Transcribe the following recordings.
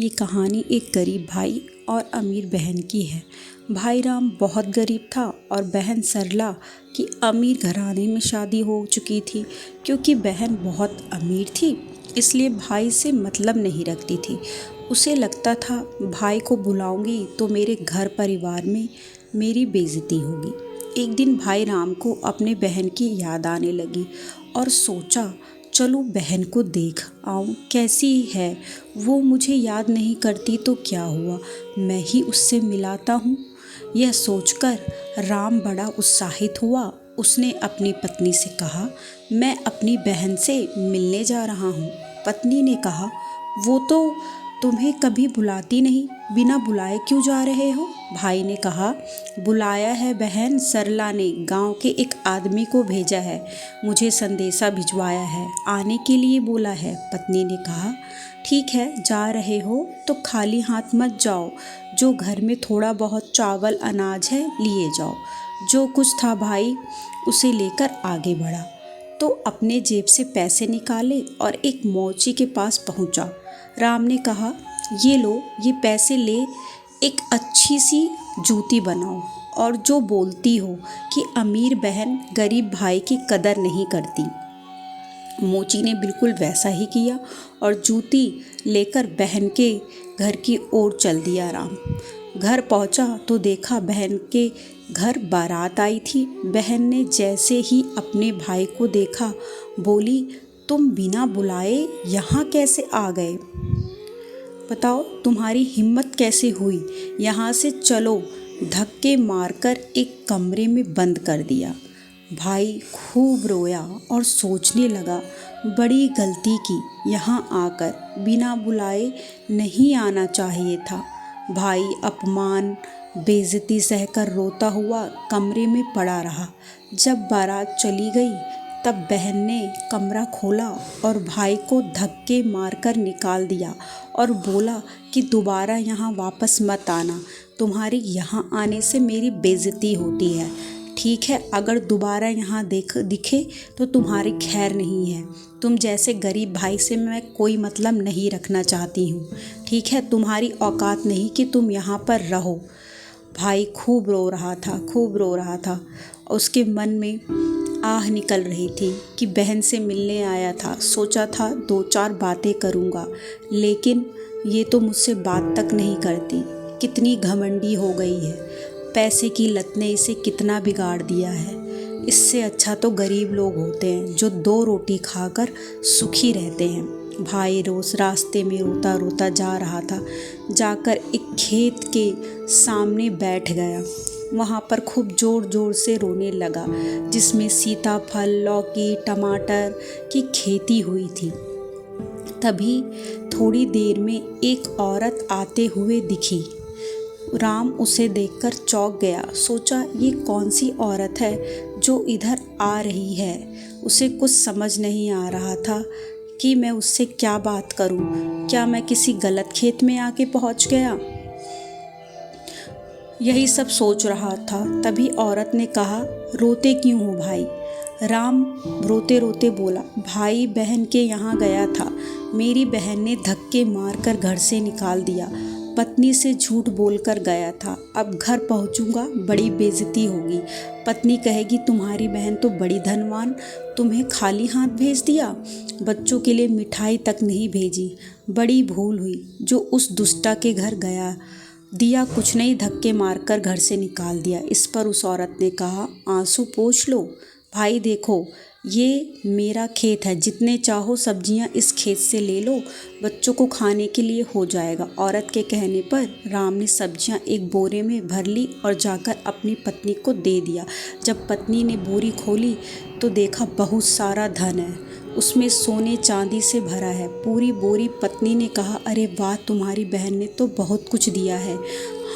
ये कहानी एक गरीब भाई और अमीर बहन की है। भाई राम बहुत गरीब था और बहन सरला की अमीर घराने में शादी हो चुकी थी। क्योंकि बहन बहुत अमीर थी इसलिए भाई से मतलब नहीं रखती थी। उसे लगता था भाई को बुलाऊंगी तो मेरे घर परिवार में मेरी बेइज्जती होगी। एक दिन भाई राम को अपने बहन की याद आने लगी और सोचा चलो बहन को देख आऊँ कैसी है। वो मुझे याद नहीं करती तो क्या हुआ, मैं ही उससे मिलाता हूँ। यह सोचकर राम बड़ा उत्साहित हुआ। उसने अपनी पत्नी से कहा, मैं अपनी बहन से मिलने जा रहा हूँ। पत्नी ने कहा, वो तो तुम्हें कभी बुलाती नहीं, बिना बुलाए क्यों जा रहे हो? भाई ने कहा, बुलाया है बहन, सरला ने गांव के एक आदमी को भेजा है, मुझे संदेशा भिजवाया है, आने के लिए बोला है। पत्नी ने कहा, ठीक है, जा रहे हो तो खाली हाथ मत जाओ, जो घर में थोड़ा बहुत चावल अनाज है लिए जाओ। जो कुछ था भाई उसे लेकर आगे बढ़ा तो अपने जेब से पैसे निकाले और एक मोची के पास पहुंचा। राम ने कहा, ये लो, ये पैसे ले एक अच्छी सी जूती बनाओ और जो बोलती हो कि अमीर बहन गरीब भाई की कदर नहीं करती। मोची ने बिल्कुल वैसा ही किया और जूती लेकर बहन के घर की ओर चल दिया। राम घर पहुंचा तो देखा बहन के घर बारात आई थी। बहन ने जैसे ही अपने भाई को देखा बोली, तुम बिना बुलाए यहाँ कैसे आ गए? बताओ तुम्हारी हिम्मत कैसे हुई? यहाँ से चलो। धक्के मारकर एक कमरे में बंद कर दिया। भाई खूब रोया और सोचने लगा, बड़ी गलती की, यहाँ आकर बिना बुलाए नहीं आना चाहिए था। भाई अपमान बेइज्जती सहकर रोता हुआ कमरे में पड़ा रहा। जब बारात चली गई तब बहन ने कमरा खोला और भाई को धक्के मारकर निकाल दिया और बोला कि दोबारा यहाँ वापस मत आना, तुम्हारी यहाँ आने से मेरी बेइज्जती होती है। ठीक है, अगर दोबारा यहाँ दिखे तो तुम्हारी खैर नहीं है। तुम जैसे गरीब भाई से मैं कोई मतलब नहीं रखना चाहती हूँ। ठीक है, तुम्हारी औकात नहीं कि तुम यहाँ पर रहो। भाई खूब रो रहा था। उसके मन में आह निकल रही थी कि बहन से मिलने आया था, सोचा था दो चार बातें करूँगा, लेकिन ये तो मुझसे बात तक नहीं करती। कितनी घमंडी हो गई है, पैसे की लत ने इसे कितना बिगाड़ दिया है। इससे अच्छा तो गरीब लोग होते हैं जो दो रोटी खाकर सुखी रहते हैं। भाई रोज रास्ते में रोता रोता जा रहा था। जाकर एक खेत के सामने बैठ गया। वहाँ पर खूब ज़ोर ज़ोर से रोने लगा, जिसमें सीताफल, लौकी, टमाटर की खेती हुई थी। तभी थोड़ी देर में एक औरत आते हुए दिखी। राम उसे देखकर चौंक गया। सोचा, ये कौन सी औरत है जो इधर आ रही है? उसे कुछ समझ नहीं आ रहा था कि मैं उससे क्या बात करूं। क्या मैं किसी गलत खेत में आके पहुंच गया? यही सब सोच रहा था। तभी औरत ने कहा, रोते क्यों हो भाई? राम रोते रोते बोला, भाई बहन के यहाँ गया था, मेरी बहन ने धक्के मारकर घर से निकाल दिया। पत्नी से झूठ बोलकर गया था, अब घर पहुँचूंगा बड़ी बेइज्जती होगी। पत्नी कहेगी, तुम्हारी बहन तो बड़ी धनवान, तुम्हें खाली हाथ भेज दिया, बच्चों के लिए मिठाई तक नहीं भेजी। बड़ी भूल हुई जो उस दुष्टा के घर गया, दिया कुछ नहीं, धक्के मारकर घर से निकाल दिया। इस पर उस औरत ने कहा, आंसू पोंछ लो भाई, देखो ये मेरा खेत है, जितने चाहो सब्जियां इस खेत से ले लो, बच्चों को खाने के लिए हो जाएगा। औरत के कहने पर राम ने सब्जियां एक बोरे में भर ली और जाकर अपनी पत्नी को दे दिया। जब पत्नी ने बोरी खोली तो देखा बहुत सारा धन है, उसमें सोने चांदी से भरा है पूरी बोरी। पत्नी ने कहा, अरे वाह, तुम्हारी बहन ने तो बहुत कुछ दिया है,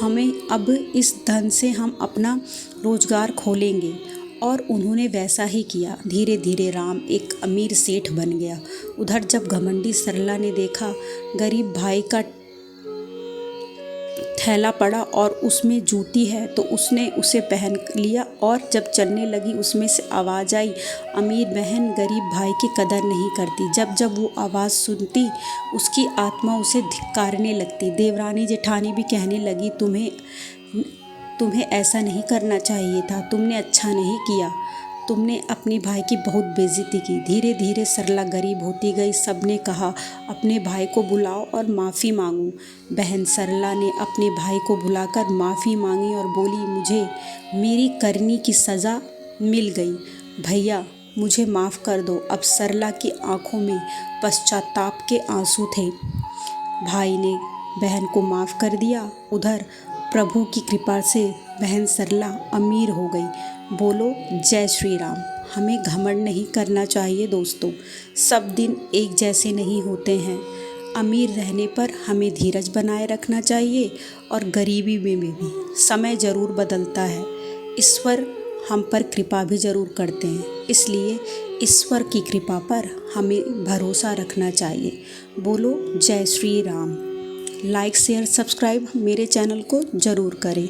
हमें अब इस धन से हम अपना रोजगार खोलेंगे। और उन्होंने वैसा ही किया। धीरे धीरे राम एक अमीर सेठ बन गया। उधर जब घमंडी सरला ने देखा गरीब भाई का थैला पड़ा और उसमें जूती है तो उसने उसे पहन लिया और जब चलने लगी उसमें से आवाज़ आई, अमीर बहन गरीब भाई की कदर नहीं करती। जब जब वो आवाज़ सुनती उसकी आत्मा उसे धिक्कारने लगती। देवरानी जेठानी भी कहने लगी, तुम्हें ऐसा नहीं करना चाहिए था, तुमने अच्छा नहीं किया, तुमने अपनी भाई की बहुत बेइज्जती की। धीरे धीरे सरला गरीब होती गई। सबने कहा, अपने भाई को बुलाओ और माफ़ी मांगो। बहन सरला ने अपने भाई को बुलाकर माफ़ी मांगी और बोली, मुझे मेरी करनी की सज़ा मिल गई, भैया मुझे माफ़ कर दो। अब सरला की आंखों में पश्चाताप के आंसू थे। भाई ने बहन को माफ़ कर दिया। उधर प्रभु की कृपा से बहन सरला अमीर हो गई। बोलो जय श्री राम। हमें घमंड नहीं करना चाहिए दोस्तों, सब दिन एक जैसे नहीं होते हैं। अमीर रहने पर हमें धीरज बनाए रखना चाहिए और गरीबी में भी समय ज़रूर बदलता है। ईश्वर हम पर कृपा भी ज़रूर करते हैं, इसलिए ईश्वर की कृपा पर हमें भरोसा रखना चाहिए। बोलो जय Shri Ram. Like share subscribe मेरे चैनल को ज़रूर करें।